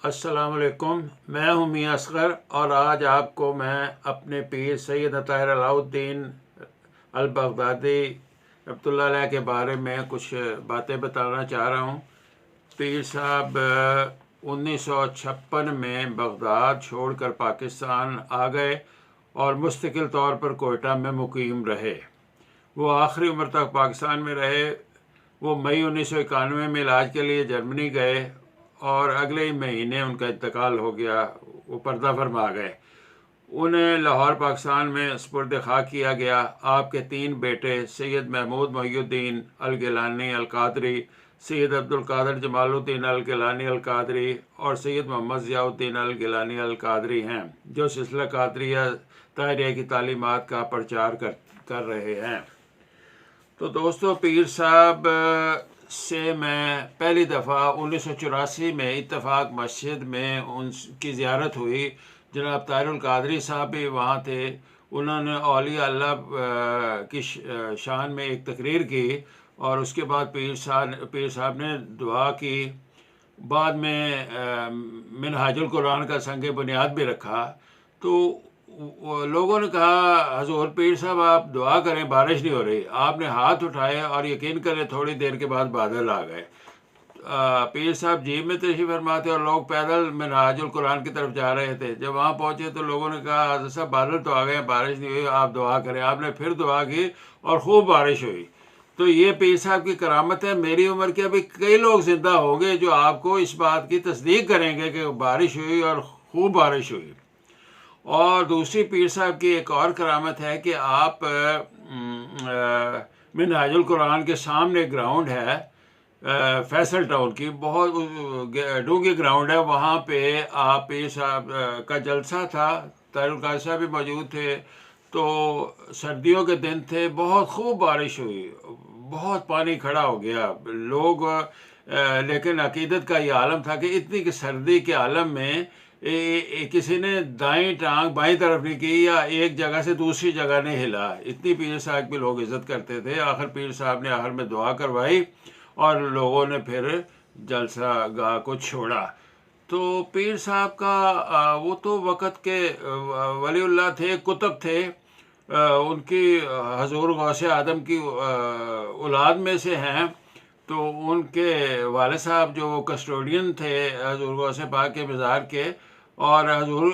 अस्सलामुअलैकुम। मैं हूँ मियां असगर और आज आपको मैं अपने पीर सैयद अताहिर अलाउद्दीन अल बगदादी रहमतुल्लाह अलैह के बारे में कुछ बातें बताना चाह रहा हूँ। पीर साहब 1956 में बगदाद छोड़कर पाकिस्तान आ गए और मुस्तकिल तौर पर कोयटा में मुकीम रहे। वो आखिरी उम्र तक पाकिस्तान में रहे। वो मई 1991 में इलाज के लिए जर्मनी गए और अगले ही महीने उनका इंतकाल हो गया। वो पर्दा फरमा गए। उन्हें लाहौर पाकिस्तान में सुपुर्द खाक किया गया। आपके 3 बेटे सैयद महमूद मोहिउद्दीन अल गिलानी अल कादरी, सैयद अब्दुल कादिर जमालुद्दीन अल गिलानी अल कादरी और सैयद मोहम्मद ज़ियाउद्दीन अल गिलानी अल कादरी हैं, जो सिलसिला कादरिया ताहिरिया की तालीमात का प्रचार कर रहे हैं। तो दोस्तों, पीर साहब से मैं पहली दफ़ा 1984 में इत्तफाक मस्जिद में उनकी ज़ियारत हुई। जनाब ताहिरुल कादरी साहब भी वहाँ थे। उन्होंने औलिया अल्लाह की शान में एक तकरीर की और उसके बाद पीर साहब ने दुआ की। बाद में मिनहाजुल कुरान का संग बुनियाद भी रखा। तो लोगों ने कहा, हजूर पीर साहब आप दुआ करें, बारिश नहीं हो रही। आपने हाथ उठाए और यकीन करें थोड़ी देर के बाद बादल आ गए। पीर साहब जीप में तशरीफ़ फरमाते और लोग पैदल मिनहाजुल कुरान की तरफ जा रहे थे। जब वहाँ पहुँचे तो लोगों ने कहा, हज़रत साहब बादल तो आ गए, बारिश नहीं हुई, आप दुआ करें। आपने फिर दुआ की और खूब बारिश हुई। तो ये पीर साहब की करामत है। मेरी उम्र के अभी कई लोग ज़िंदा होंगे जो आपको इस बात की तस्दीक करेंगे कि बारिश हुई और खूब बारिश हुई। और दूसरी पीर साहब की एक और करामत है कि आप मिनहाजुल कुरान के सामने ग्राउंड है, फैसल टाउन की बहुत डूंगी ग्राउंड है। वहाँ पे आप पीर साहब का जलसा था। ताहिरुल कादरी साहब भी मौजूद थे। तो सर्दियों के दिन थे, बहुत खूब बारिश हुई, बहुत पानी खड़ा हो गया। लोग लेकिन अकीदत का ये आलम था कि इतनी कि सर्दी के आलम में किसी ने दाएं टांग बाईं तरफ नहीं की या एक जगह से दूसरी जगह नहीं हिला। इतनी पीर साहब की लोग इज़्ज़त करते थे। आखिर पीर साहब ने आखिर में दुआ करवाई और लोगों ने फिर जलसा गाह को छोड़ा। तो पीर साहब का वो तो वक़्त के वलीउल्लाह थे, कुतुब थे। उनकी हजूर गौसे आदम की औलाद में से हैं। तो उनके वाले साहब जो कस्टोडियन थे हजूर गौसे पाक के मज़ार के, और हजूर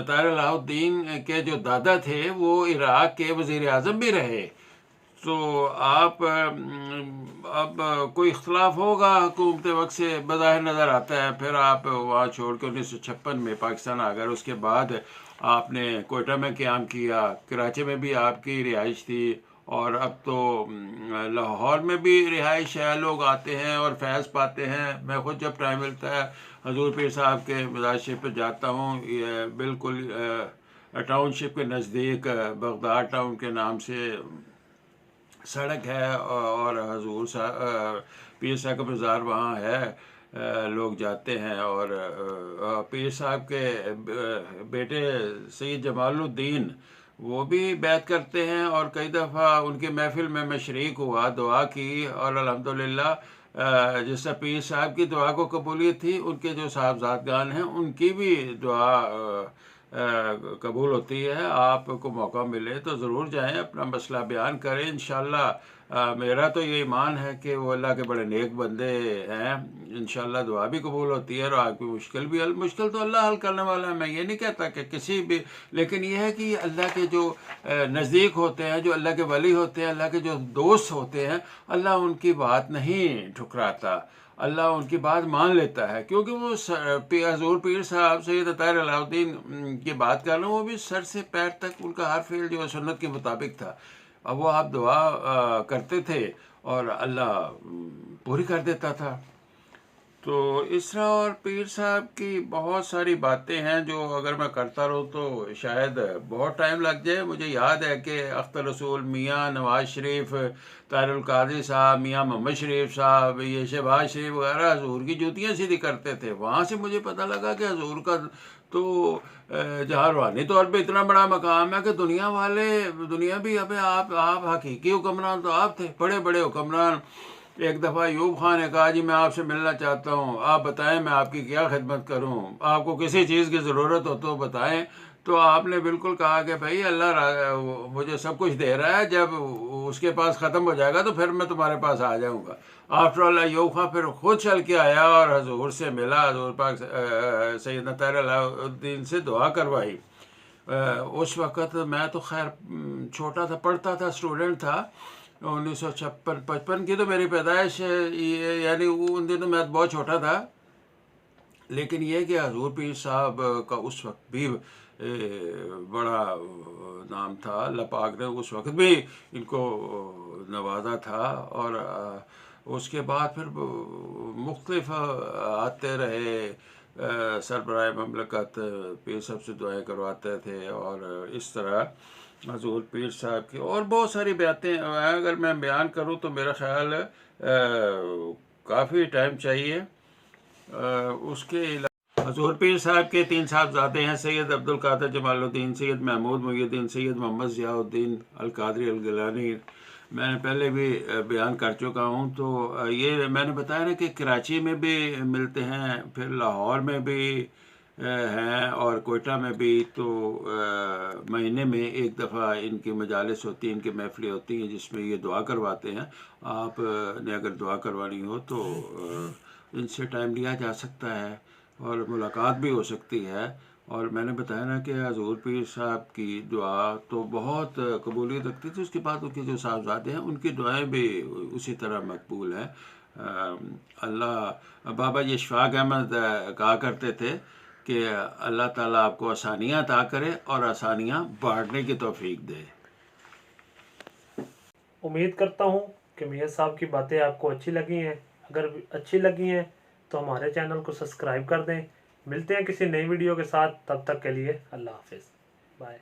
ताहिर अलाउद्दीन के जो दादा थे वो इराक़ के वज़ीर आज़म भी रहे। तो आप अब कोई इख्तलाफ होगा हुकूमत वक्त से बज़ाहिर नज़र आता है। फिर आप वहाँ छोड़ के 1956 में पाकिस्तान आ गए। उसके बाद आपने कोयटा में क़याम किया, कराची में भी आपकी रिहाइश थी और अब तो लाहौर में भी रिहाइश है। लोग आते हैं और फैज़ पाते हैं। मैं ख़ुद जब टाइम मिलता है हजूर पीर साहब के मज़ार शरीफ पर जाता हूँ। ये बिल्कुल टाउनशिप के नज़दीक बगदाद टाउन के नाम से सड़क है और हजूर साहब पीर साहब का मज़ार वहाँ है। लोग जाते हैं और पीर साहब के बेटे सैयद जमालुद्दीन वो भी बैत करते हैं और कई दफ़ा उनकी महफ़िल में मैं शरीक हुआ, दुआ की और अल्हम्दुलिल्लाह जिस पीर साहब की दुआ को कबूलियत थी, उनके जो साहबजादगान हैं उनकी भी दुआ कबूल होती है। आपको मौका मिले तो ज़रूर जाएं, अपना मसला बयान करें। इंशाअल्लाह मेरा तो ये ईमान है कि वो अल्लाह के बड़े नेक बंदे हैं। इंशाअल्लाह दुआ भी कबूल होती है और आपकी मुश्किल तो अल्लाह हल करने वाला है। मैं ये नहीं कहता कि किसी भी, लेकिन यह है कि अल्लाह के जो नज़दीक होते हैं, जो अल्लाह के वली होते हैं, अल्लाह के जो दोस्त होते हैं, अल्लाह उनकी बात नहीं ठुकराता। अल्लाह उनकी बात मान लेता है, क्योंकि वो हजूर पीर साहब सैयद ताहिर अलाउद्दीन की बात कर रहे हैं। वो भी सर से पैर तक उनका हर फेल जो सुन्नत के मुताबिक था। अब वो आप दुआ करते थे और अल्लाह पूरी कर देता था। तो इस तरह और पीर साहब की बहुत सारी बातें हैं जो अगर मैं करता रहूँ तो शायद बहुत टाइम लग जाए। मुझे याद है कि अख्तर रसूल, मियाँ नवाज शरीफ, ताहिरुल कादरी साहब, मियाँ मोहम्मद शरीफ साहब, ये शहबाज शरीफ वगैरह हजूर की जूतियाँ सीधी करते थे। वहाँ से मुझे पता लगा कि हजूर का तो जहाँ रूहानी तौर पे इतना बड़ा मकाम है कि दुनिया भी, अब आप हकीकी हुक्मरान तो आप थे, बड़े बड़े हुक्मरान एक दफ़ा अयूब खान ने कहा, जी मैं आपसे मिलना चाहता हूँ, आप बताएं मैं आपकी क्या खिदमत करूँ, आपको किसी चीज़ की ज़रूरत हो तो बताएं। तो आपने बिल्कुल कहा कि भाई अल्लाह मुझे सब कुछ दे रहा है, जब उसके पास ख़त्म हो जाएगा तो फिर मैं तुम्हारे पास आ जाऊँगा। आफ्टर ऑल अयूब खान फिर खुद चल के आया और हजूर से मिला, हजूर पाक सैयदना ताहिर अलाउद्दीन से दुआ करवाई। उस वक़्त मैं तो खैर छोटा था, पढ़ता था, स्टूडेंट था। 1956-55 की तो मेरी पैदाइश है, यानी उन दिनों मैं बहुत छोटा था। लेकिन ये कि हजूर पीर साहब का उस वक्त भी बड़ा नाम था। अल्लाह पाक ने उस वक्त भी इनको नवाजा था। और उसके बाद फिर मुख्तलिफ आते रहे, सरबराह ममलकत पीर साहब से दुआएं करवाते थे। और इस तरह हजूर पीर साहब की और बहुत सारी बातें अगर मैं बयान करूँ तो मेरा ख्याल काफ़ी टाइम चाहिए। उसके अलावा हजूर पीर साहब के 3 साहबजादे हैं, सैयद अब्दुल कादिर जमालुद्दीन, सैयद महमूद मुहियुद्दीन, सैयद मोहम्मद ज़ियाउद्दीन अल कादरी अल गिलानी। मैंने पहले भी बयान कर चुका हूँ। तो ये मैंने बताया ना कि कराची में भी मिलते हैं, फिर लाहौर में भी हैं, और कोयटा में भी। तो महीने में एक दफ़ा इनकी मजालिस होती हैं, इनकी महफिलें होती हैं जिसमें ये दुआ करवाते हैं। आप ने अगर दुआ करवानी हो तो इनसे टाइम लिया जा सकता है और मुलाकात भी हो सकती है। और मैंने बताया ना कि हजूर पीर साहब की दुआ तो बहुत कबूलियत रखती थी। उसके बाद उनके जो साहबजादे हैं उनकी दुआएं भी उसी तरह मकबूल हैं। अल्लाह बाबा जी इशफाक अहमद कहा करते थे कि अल्लाह ताला आपको आसानियाँ अता करे और आसानियाँ बांटने की तौफीक दे। उम्मीद करता हूँ कि मियाँ साहब की बातें आपको अच्छी लगी हैं। अगर अच्छी लगी हैं तो हमारे चैनल को सब्सक्राइब कर दें। मिलते हैं किसी नई वीडियो के साथ, तब तक के लिए अल्लाह हाफिज़, बाय।